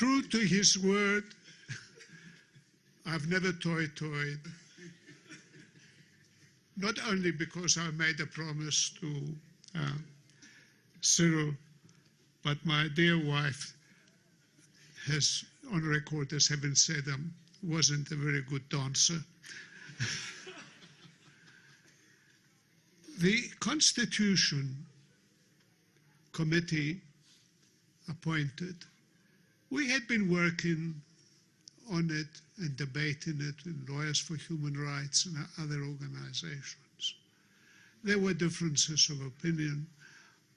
true to his word, I've never toyed. Not only because I made a promise to Cyril, but my dear wife has on record as having said I wasn't a very good dancer. The Constitution Committee appointed, we had been working on it and debating it with Lawyers for Human Rights and other organizations. There were differences of opinion,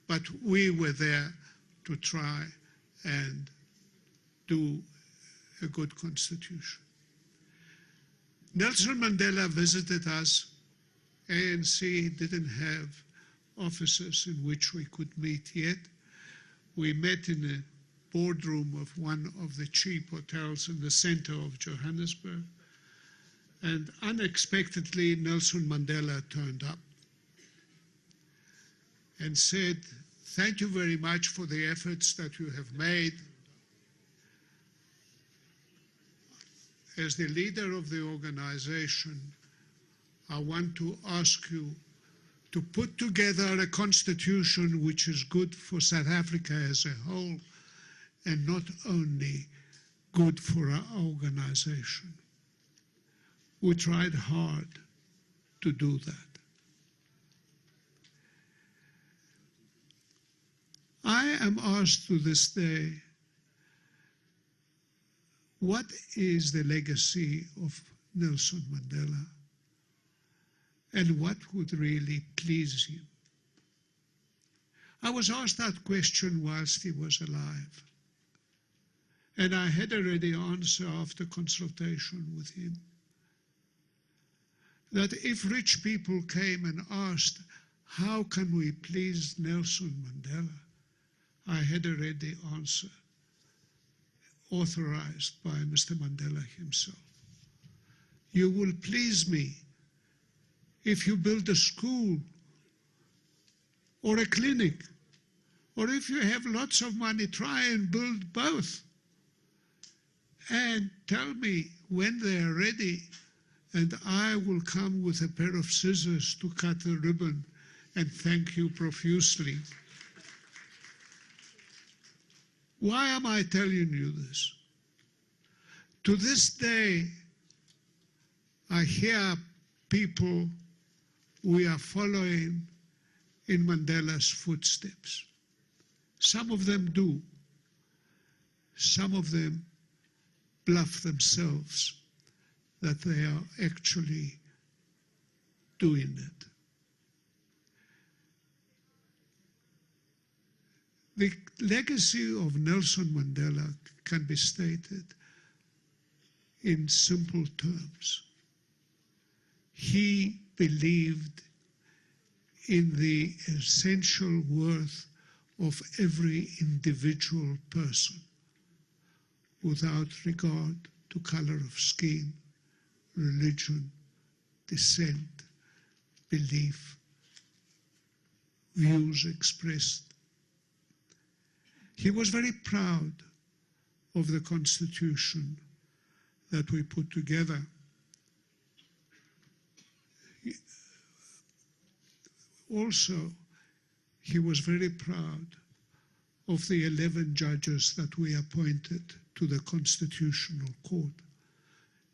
but we were there to try and do a good constitution. Nelson Mandela visited us. ANC didn't have offices in which we could meet yet. We met in a boardroom of one of the cheap hotels in the center of Johannesburg, and unexpectedly Nelson Mandela turned up and said, "Thank you very much for the efforts that you have made. As the leader of the organization, I want to ask you to put together a constitution which is good for South Africa as a whole and not only good for our organization." We tried hard to do that. I am asked to this day, what is the legacy of Nelson Mandela? And what would really please him? I was asked that question whilst he was alive. And I had a ready answer after consultation with him. That if rich people came and asked, how can we please Nelson Mandela? I had a ready answer, authorized by Mr. Mandela himself. You will please me if you build a school or a clinic, or if you have lots of money, try and build both. And tell me when they are ready, and I will come with a pair of scissors to cut the ribbon and thank you profusely. Why am I telling you this? To this day, I hear people we are following in Mandela's footsteps. Some of them do. Some of them bluff themselves that they are actually doing it. The legacy of Nelson Mandela can be stated in simple terms. He believed in the essential worth of every individual person without regard to color of skin, religion, descent, belief, views expressed. He was very proud of the Constitution that we put together. Also, he was very proud of the 11 judges that we appointed to the Constitutional Court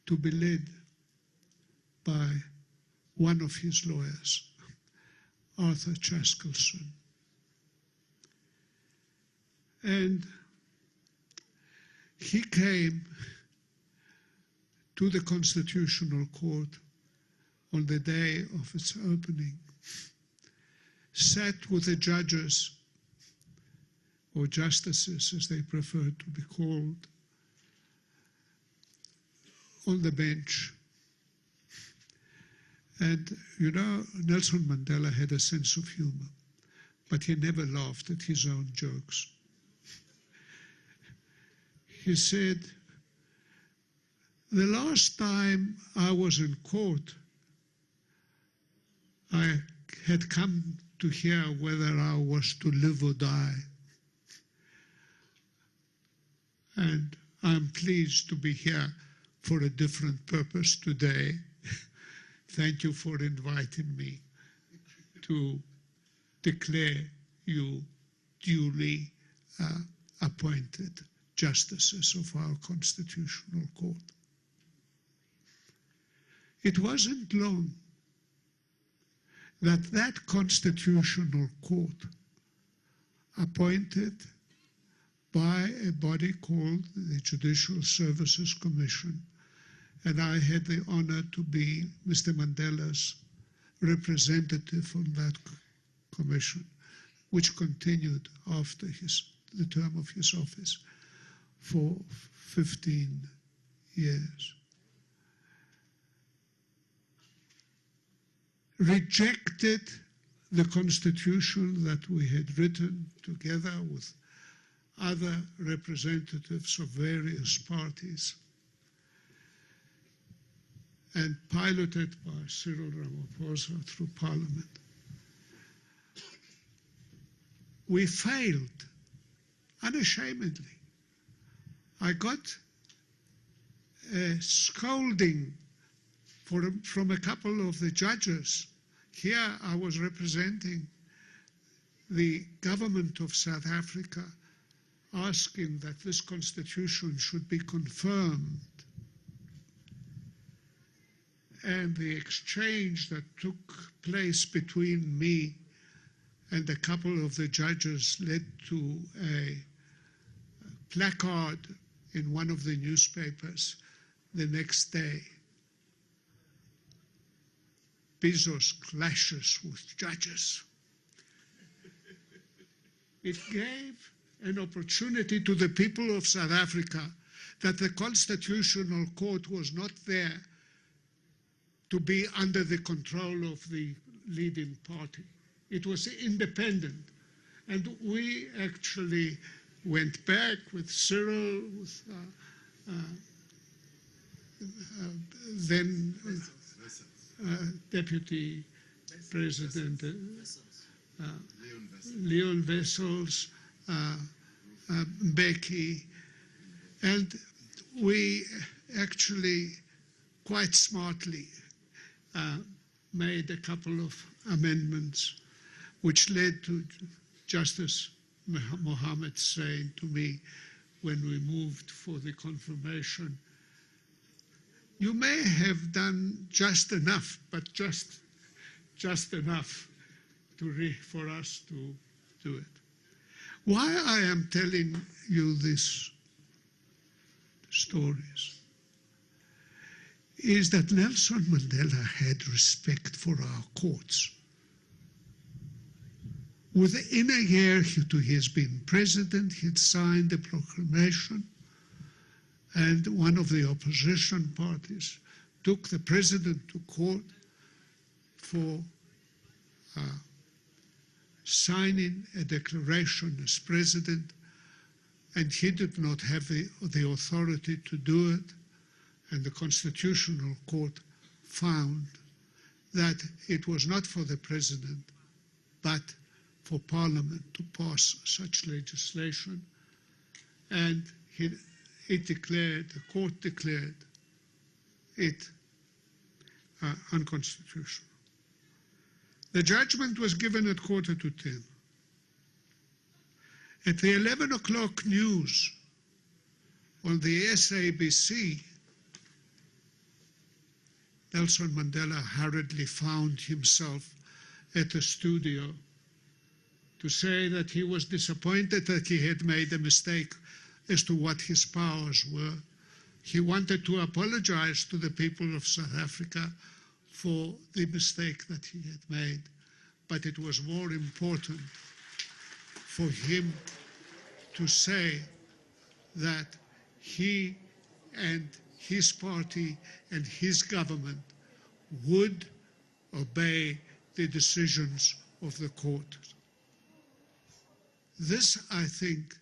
to be led by one of his lawyers, Arthur Chaskelson. And he came to the Constitutional Court on the day of its opening, sat with the judges, or justices as they prefer to be called, on the bench. And you know, Nelson Mandela had a sense of humor, but he never laughed at his own jokes. He said, the last time I was in court, I had come to hear whether I was to live or die. And I'm pleased to be here for a different purpose today. Thank you for inviting me to declare you duly appointed justices of our Constitutional Court. It wasn't long that Constitutional Court, appointed by a body called the Judicial Services Commission, and I had the honor to be Mr. Mandela's representative on that commission, which continued after the term of his office for 15 years. Rejected the constitution that we had written together with other representatives of various parties and piloted by Cyril Ramaphosa through Parliament. We failed unashamedly. I got a scolding from a couple of the judges. Here I was representing the government of South Africa, asking that this constitution should be confirmed. And the exchange that took place between me and a couple of the judges led to a placard in one of the newspapers the next day. Bizos clashes with judges. It gave an opportunity to the people of South Africa that the Constitutional Court was not there to be under the control of the leading party. It was independent. And we actually went back with Cyril, with then Deputy President Leon Wessels, Becky, and we actually quite smartly made a couple of amendments which led to Justice Mohammed saying to me when we moved for the confirmation, "You may have done just enough, but just enough for us to do it." Why I am telling you these stories is that Nelson Mandela had respect for our courts. Within a year to his being president, he'd signed a proclamation, and one of the opposition parties took the president to court for signing a declaration as president, and he did not have the authority to do it, and the Constitutional Court found that it was not for the president, but for Parliament to pass such legislation, and the court declared it unconstitutional. The judgment was given at 9:45. At the 11 o'clock news on the SABC, Nelson Mandela hurriedly found himself at the studio to say that he was disappointed that he had made a mistake as to what his powers were. He wanted to apologize to the people of South Africa for the mistake that he had made, but it was more important for him to say that he and his party and his government would obey the decisions of the court. This, I think,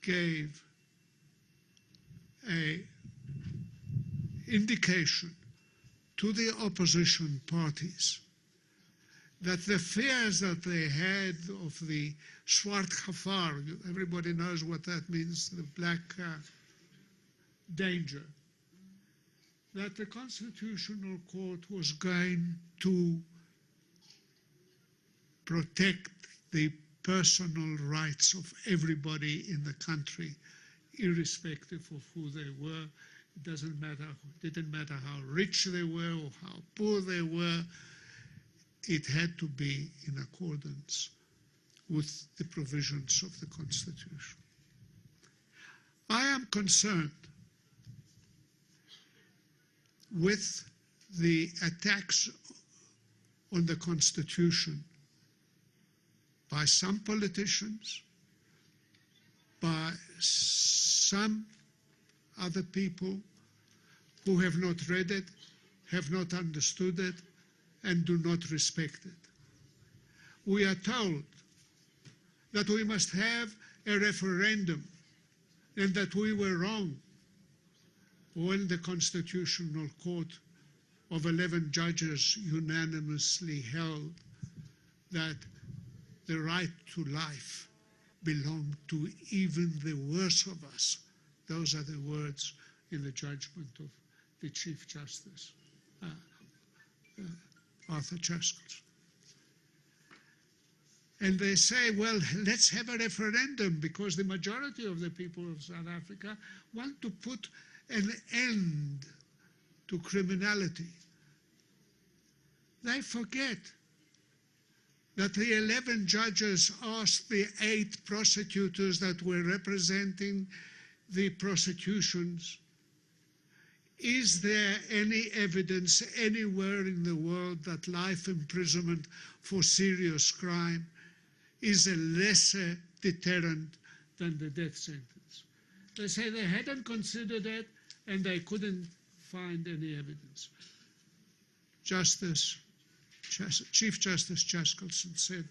gave an indication to the opposition parties that the fears that they had of the Swart Gevaar, everybody knows what that means, the black danger that the Constitutional Court was going to protect the personal rights of everybody in the country, irrespective of who they were. It didn't matter how rich they were or how poor they were. It had to be in accordance with the provisions of the Constitution. I am concerned with the attacks on the Constitution by some politicians, by some other people who have not read it, have not understood it, and do not respect it. We are told that we must have a referendum and that we were wrong when the Constitutional Court of 11 judges unanimously held that the right to life belonged to even the worst of us. Those are the words in the judgment of the Chief Justice, Arthur Chascals. And they say, well, let's have a referendum because the majority of the people of South Africa want to put an end to criminality. They forget that the 11 judges asked the 8 prosecutors that were representing the prosecutions, is there any evidence anywhere in the world that life imprisonment for serious crime is a lesser deterrent than the death sentence? They say they hadn't considered it and they couldn't find any evidence. Chief Justice Chascals said,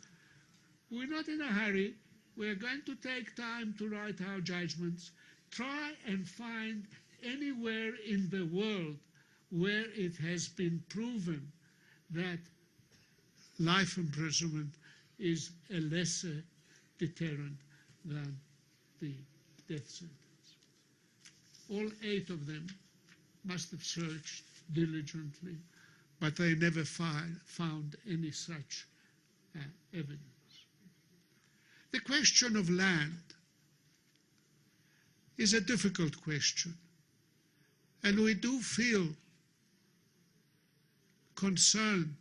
we're not in a hurry. We're going to take time to write our judgments. Try and find anywhere in the world where it has been proven that life imprisonment is a lesser deterrent than the death sentence. All 8 of them must have searched diligently, but they never found any such evidence. The question of land is a difficult question, and we do feel concerned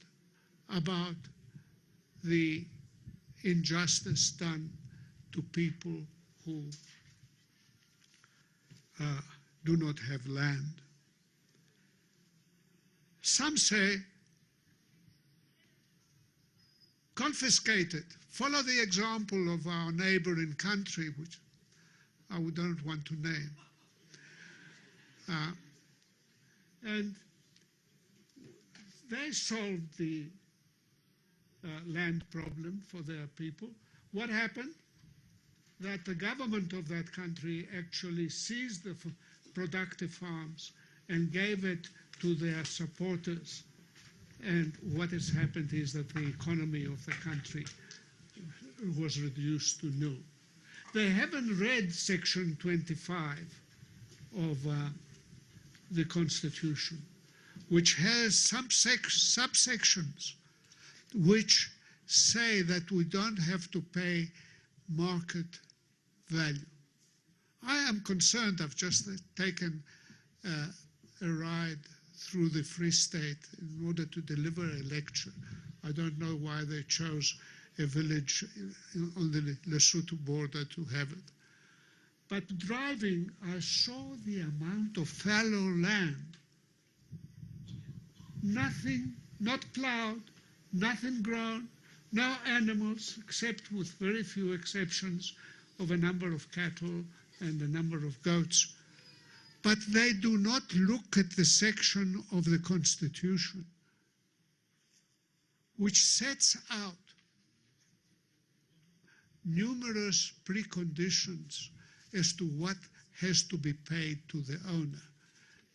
about the injustice done to people who do not have land. Some say, confiscate it. Follow the example of our neighboring country, which I don't want to name. And they solved the land problem for their people. What happened? That the government of that country actually seized the productive farms and gave it to their supporters. And what has happened is that the economy of the country was reduced to nil. They haven't read Section 25 of the Constitution, which has some subsections which say that we don't have to pay market value. I am concerned. I've just taken a ride through the Free State in order to deliver a lecture. I don't know why they chose a village on the Lesotho border to have it. But driving, I saw the amount of fallow land. Nothing, not plowed, nothing grown, no animals, except with very few exceptions of a number of cattle and a number of goats. But they do not look at the section of the Constitution which sets out numerous preconditions as to what has to be paid to the owner.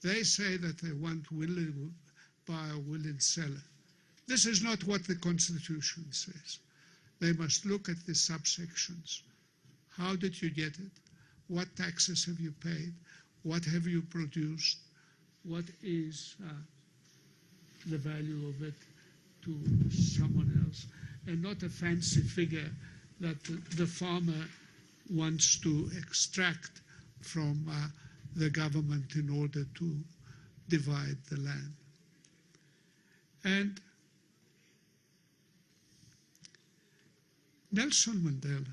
They say that they want willing buyer, willing seller. This is not what the Constitution says. They must look at the subsections. How did you get it? What taxes have you paid? what have you produced, what is the value of it to someone else, and not a fancy figure that the farmer wants to extract from the government in order to divide the land. And Nelson Mandela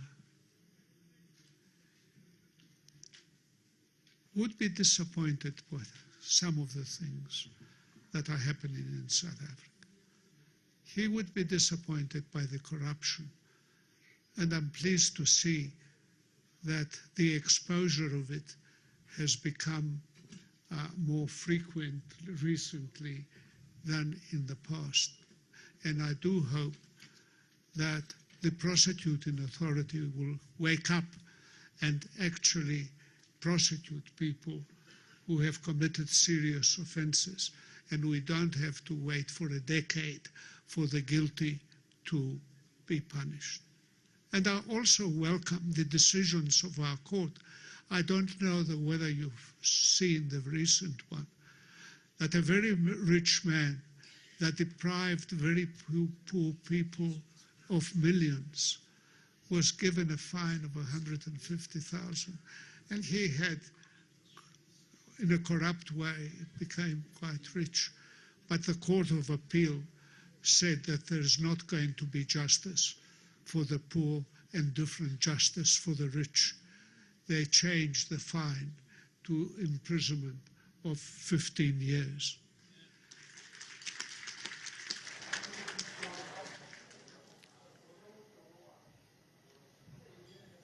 would be disappointed with some of the things that are happening in South Africa. He would be disappointed by the corruption. And I'm pleased to see that the exposure of it has become more frequent recently than in the past. And I do hope that the prosecuting authority will wake up and actually prosecute people who have committed serious offenses, and we don't have to wait for a decade for the guilty to be punished. And I also welcome the decisions of our court. I don't know whether you've seen the recent one, that a very rich man that deprived very poor people of millions was given a fine of 150,000. And he had, in a corrupt way, became quite rich. But the Court of Appeal said that there is not going to be justice for the poor and different justice for the rich. They changed the fine to imprisonment of 15 years.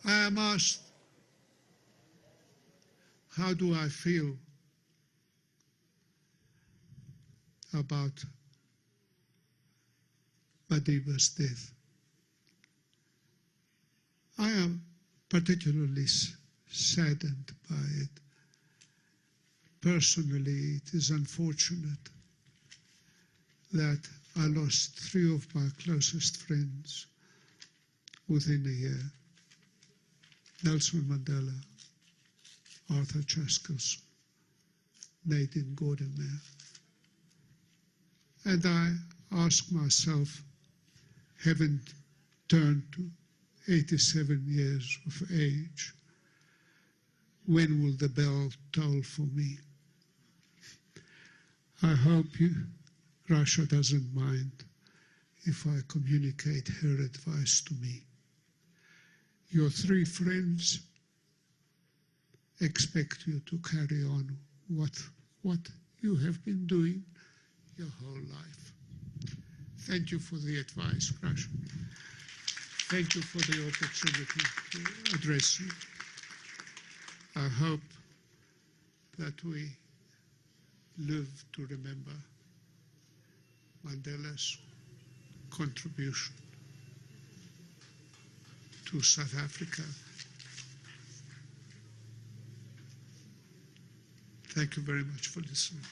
I am asked, how do I feel about Madiba's death? I am particularly saddened by it. Personally, it is unfortunate that I lost 3 of my closest friends within a year: Nelson Mandela, Arthur Chaskus, Nadine Gordimer. And I ask myself, having turned to 87 years of age, when will the bell toll for me? I hope Russia doesn't mind if I communicate her advice to me. Your 3 friends expect you to carry on what you have been doing your whole life. Thank you for the advice, Russia. Thank you for the opportunity to address you. I hope that we live to remember Mandela's contribution to South Africa. Thank you very much for listening.